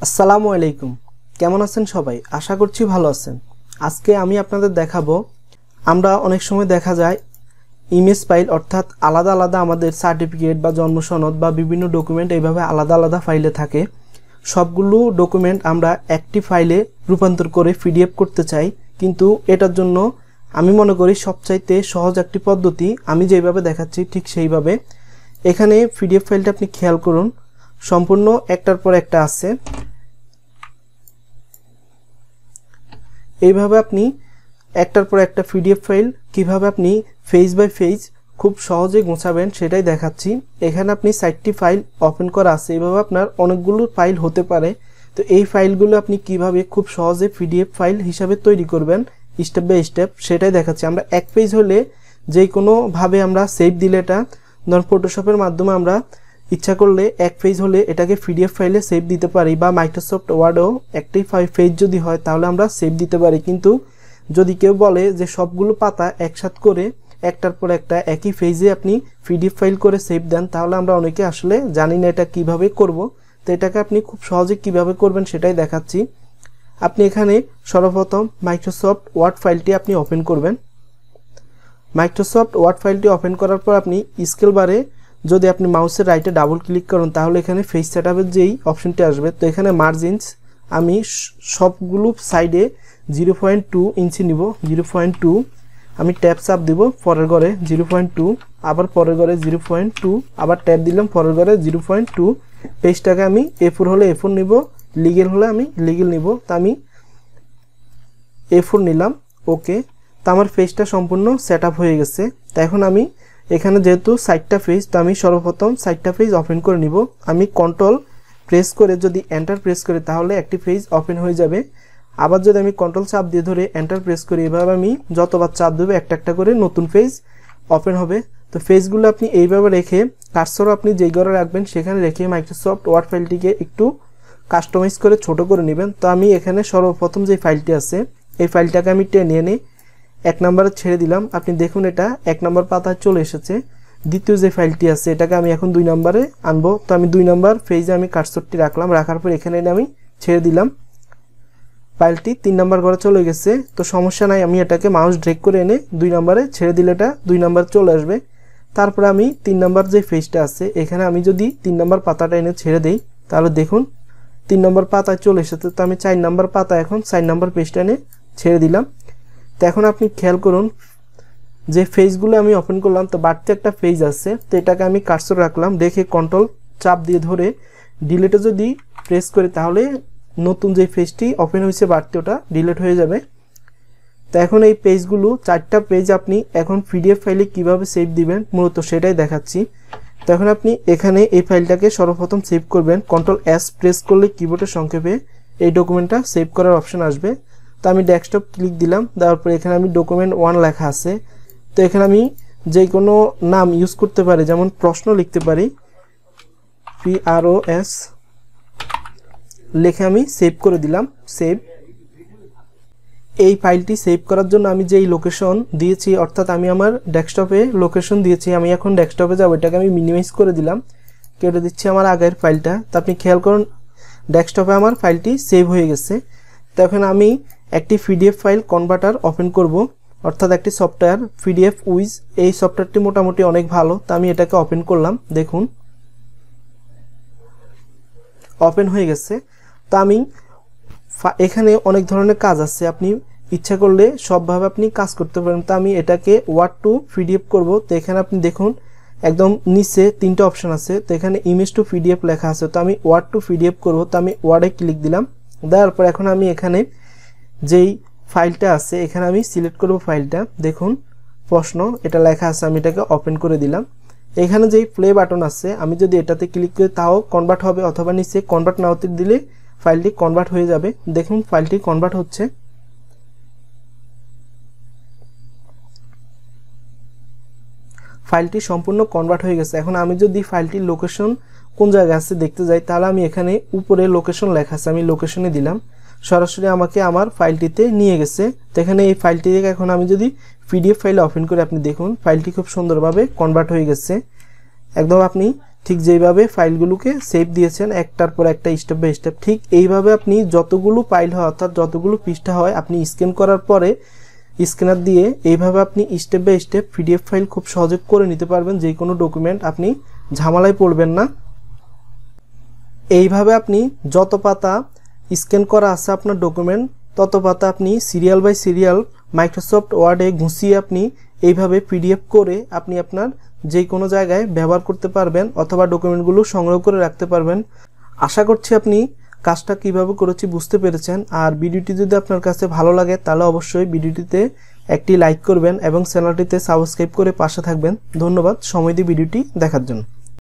আসসালামু আলাইকুম। কেমন আছেন সবাই? আশা করছি ভালো আছেন। আজকে আমি আপনাদের দেখাবো, আমরা অনেক সময় দেখা যায় ইমেজ ফাইল অর্থাৎ আলাদা আলাদা আমাদের সার্টিফিকেট বা জন্ম সনদ বা বিভিন্ন ডকুমেন্ট এইভাবে আলাদা আলাদা ফাইলে থাকে। সবগুলো ডকুমেন্ট আমরা একটি ফাইলে রূপান্তর করে পিডিএফ করতে চাই, কিন্তু এটার জন্য আমি মনে করি সবচাইতে সহজ একটি পদ্ধতি আমি যেভাবে দেখাচ্ছি ঠিক সেইভাবে। এখানে পিডিএফ ফাইলটা আপনি খেয়াল করুন, সম্পূর্ণ একটার পর একটা আছে। এইভাবে আপনি একটার পর একটা পিডিএফ ফাইল কিভাবে আপনি পেজ বাই পেজ খুব সহজে গোছাবেন সেটাই দেখাচ্ছি। এখানে আপনি 4টি ফাইল ওপেন করা আছে, এইভাবে আপনার অনেকগুলো ফাইল হতে পারে। তো এই ফাইলগুলো আপনি কিভাবে খুব সহজে পিডিএফ ফাইল হিসাবে তৈরি করবেন স্টেপ বাই স্টেপ সেটাই দেখাচ্ছি। আমরা এক পেজ হলে যে কোনোভাবে আমরা সেভ দিলে, এটা ধরুন ফটোশপের মাধ্যমে আমরা ইচ্ছা করলে এক পেজ হলে এটাকে পিডিএফ ফাইলে সেভ দিতে পারি, বা মাইক্রোসফট ওয়ার্ডেও একটি পেজ যদি হয় তাহলে আমরা সেভ দিতে পারি। কিন্তু যদি কেউ বলে যে সবগুলো পাতা একসাথ করে একটার পর একটা একই পেজে আপনি পিডিএফ ফাইল করে সেভ দেন, তাহলে আমরা অনেকে আসলে জানি না এটা কিভাবে করব। তো এটাকে আপনি খুব সহজে কিভাবে করবেন সেটাই দেখাচ্ছি। আপনি এখানে সর্বপ্রথম মাইক্রোসফট ওয়ার্ড ফাইলটি আপনি ওপেন করবেন। মাইক্রোসফট ওয়ার্ড ফাইলটি ওপেন করার পর আপনি স্কেল বারে যদি আপনি মাউসের রাইটে ডাবল ক্লিক করেন তাহলে এখানে পেজ সেটআপের যেই অপশনটি আসবে, তো এখানে মার্জিনস আমি সবগুলো সাইডে 0.2 ইঞ্চি নিব। 0.2 আমি ট্যাব চাপ দিব, পরের ঘরে 0.2, আবার পরের ঘরে 0.2, আবার ট্যাব দিলাম, পরের ঘরে 0.2। পেজটাকে আমি A4 হলে A4 নিব, লিগেল হলে আমি লিগেল নিব। তো আমি A4 নিলাম, ওকে। তো আমার পেজটা সম্পূর্ণ সেট আপ হয়ে গেছে। তো এখন আমি এখানে যেহেতু 4টা পেজ, তো আমি সর্বপ্রথম 4টা পেজ ওপেন করে নিব। আমি কন্ট্রোল প্রেস করে যদি এন্টার প্রেস করি তাহলে একটি পেজ ওপেন হয়ে যাবে। আবার যদি আমি কন্ট্রোল চাপ দিয়ে ধরে এন্টার প্রেস করি, এভাবে আমি যতবার চাপ দেবো একটা একটা করে নতুন পেজ ওপেন হবে। তো পেজগুলো আপনি এইভাবে রেখে কার্সর আপনি যেই ঘরে রাখবেন সেখানে রেখে মাইক্রোসফট ওয়ার্ড ফাইলটিকে একটু কাস্টমাইজ করে ছোট করে নেবেন। তো আমি এখানে সর্বপ্রথম যে ফাইলটি আছে এই ফাইলটাকে আমি টেনে এনে 1 নম্বরে ছেড়ে দিলাম। আপনি দেখুন এটা 1 নম্বর পাতায় চলে এসেছে। দ্বিতীয় যে ফাইলটি আছে এটাকে আমি এখন 2 নম্বরে আনবো। তো আমি 2 নম্বর পেজে আমি কার্সরটি রাখলাম, রাখার পর এখানে এনে আমি ছেড়ে দিলাম। ফাইলটি 3 নম্বর ঘরে চলে গেছে। তো সমস্যা নাই, আমি এটাকে মাউস ড্র্যাগ করে এনে 2 নম্বরে ছেড়ে দিলে এটা 2 নম্বরে চলে আসবে। তারপরে আমি 3 নম্বর যে পেজটা আছে এখানে আমি যদি 3 নম্বর পাতাটা এনে ছেড়ে দেই তাহলে দেখুন 3 নম্বর পাতায় চলে এসেছে। তো আমি 4 নম্বর পাতা এখন 4 নম্বর পেজটা এনে ছেড়ে দিলাম। তো এখন আপনি খেয়াল করুন যে পেজগুলো আমি ওপেন করলাম, তো বাড়তি একটা পেজ আছে। তো এটাকে আমি কার্সর রাখলাম, রেখে কন্ট্রোল চাপ দিয়ে ধরে ডিলিটে যদি প্রেস করি তাহলে নতুন যে পেজটি ওপেন হয়েছে বাড়তি ওটা ডিলিট হয়ে যাবে। তো এখন এই পেজগুলো 4টা পেজ আপনি এখন পিডিএফ ফাইলে কিভাবে সেভ দিবেন মূলত সেটাই দেখাচ্ছি। তো এখন আপনি এখানে এই ফাইলটাকে সর্বপ্রথম সেভ করবেন। কন্ট্রোল S প্রেস করলে কিবোর্ডের সংক্ষেপে এই ডকুমেন্টটা সেভ করার অপশন আসবে। তো আমি ডেস্কটপ ক্লিক দিলাম, দেওয়ার পর এখানে আমি ডকুমেন্ট 1 লেখা আছে। তো এখানে আমি যে কোনো নাম ইউজ করতে পারি, যেমন প্রশ্ন লিখতে পারি, PROS লিখে আমি সেভ করে দিলাম। সেভ। এই ফাইলটি সেভ করার জন্য আমি যেই লোকেশন দিয়েছি অর্থাৎ আমি আমার ডেস্কটপে লোকেশন দিয়েছি, আমি এখন ডেস্কটপে যাব, এটাকে আমি মিনিমাইজ করে দিলাম, কেটে দিচ্ছি আমার আগের ফাইলটা। তো আপনি খেয়াল করুন ডেস্কটপে আমার ফাইলটি সেভ হয়ে গেছে। তো এখন আমি একটি পিডিএফ ফাইল কনভার্টার ওপেন করব, অর্থাৎ একটি সফটওয়্যার পিডিএফ উইজ। এই সফটওয়্যারটি মোটামুটি অনেক ভালো। তো আমি এটাকে ওপেন করলাম, দেখুন ওপেন হয়ে গেছে। তো আমি এখানে অনেক ধরনের কাজ আছে, আপনি ইচ্ছা করলে সবভাবে আপনি কাজ করতে পারেন। তো আমি এটাকে ওয়ার্ড টু পিডিএফ করব। তো এখানে আপনি দেখুন একদম নিচে 3টা অপশন আছে। তো এখানে ইমেজ টু পিডিএফ লেখা আছে। তো আমি ওয়ার্ড টু পিডিএফ করব। তো আমি ওয়ার্ডে ক্লিক দিলাম, দেওয়ার পর এখন আমি এখানে যেই ফাইলটা আছে এখানে আমি সিলেক্ট করব ফাইলটা। দেখুন প্রশ্ন এটা লেখা আছে, আমি এটাকে ওপেন করে দিলাম। এখানে যেই প্লে বাটন আছে আমি যদি এটাতে ক্লিক করি তাও কনভার্ট হবে, অথবা নিচে কনভার্ট নাও দিলে ফাইলটি কনভার্ট হয়ে যাবে। দেখুন ফাইলটি কনভার্ট হচ্ছে। ফাইলটি সম্পূর্ণ কনভার্ট হয়ে গেছে। এখন আমি যদি ফাইলটির লোকেশন কোন জায়গায় আছে দেখতে যাই তাহলে আমি এখানে উপরে লোকেশন লেখা আছে, আমি লোকেশনে দিলাম, সরাসরি আমাকে আমার ফাইলটিতে নিয়ে গেছে। তো এখানে এই ফাইলটি থেকে এখন আমি যদি পিডিএফ ফাইল ওপেন করে আপনি দেখুন ফাইলটি খুব সুন্দরভাবে কনভার্ট হয়ে গেছে। একদম আপনি ঠিক যেভাবে ফাইলগুলোকে সেভ দিয়েছেন একটার পর একটা স্টেপ বাই স্টেপ, ঠিক এইভাবে আপনি যতগুলো ফাইল হয় অর্থাৎ যতগুলো পৃষ্ঠা হয় আপনি স্ক্যান করার পরে স্ক্যানার দিয়ে এইভাবে আপনি step by step PDF file খুব সহজে করে নিতে পারবেন। যে কোনো ডকুমেন্ট আপনি ঝামেলায় পড়বেন না। এইভাবে আপনি যত পাতা স্ক্যান করা আছে আপনার ডকুমেন্ট, তত পাতা আপনি সিরিয়াল বাই সিরিয়াল মাইক্রোসফট ওয়ার্ডে গুছিয়ে আপনি এইভাবে পিডিএফ করে আপনি আপনার যে কোনো জায়গায় ব্যবহার করতে পারবেন অথবা ডকুমেন্টগুলো সংগ্রহ করে রাখতে পারবেন। আশা করছি আপনি কাজটা কিভাবে করেছি বুঝতে পেরেছেন। আর ভিডিওটি যদি আপনার কাছে ভালো লাগে তাহলে অবশ্যই ভিডিওটিতে একটি লাইক করবেন এবং চ্যানেলটিতে সাবস্ক্রাইব করে পাশে থাকবেন। ধন্যবাদ সময় দিয়ে ভিডিওটি দেখার জন্য।